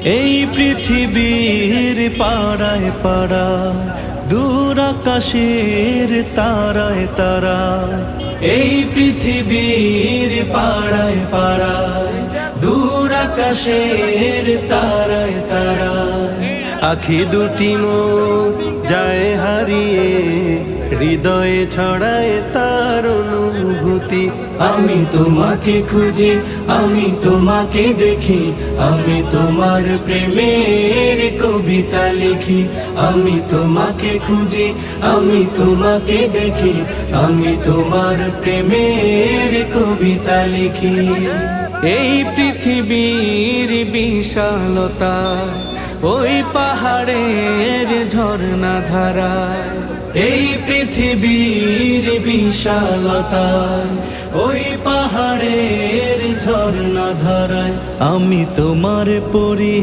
এই পৃথিবীর পাড়ায় পাড়ায় দূর আকাশের তারায় তারায়, এই পৃথিবীর পাড়ায় পাড়ায় দূর আকাশের তারায় তারায়, আখি দুটি মোর যায় হারিয়ে, হৃদয়ে ছড়ায় তার অনুভূতি। আমি তোমাকে খুঁজি, আমি তোমাকে দেখি, আমি তোমার প্রেমের কবিতা লিখি। আমি তোমাকে খুঁজি, আমি তোমাকে দেখি, আমি তোমার প্রেমের কবিতা লিখি। এই পৃথিবীর বিশালতা ওই পাহাড়ের ঝর্ণা ধারায়, এই পৃথিবীর বিশালতা ওই পাহাড়ের ঝর্ণা ধারায়, আমি তোমার পরি।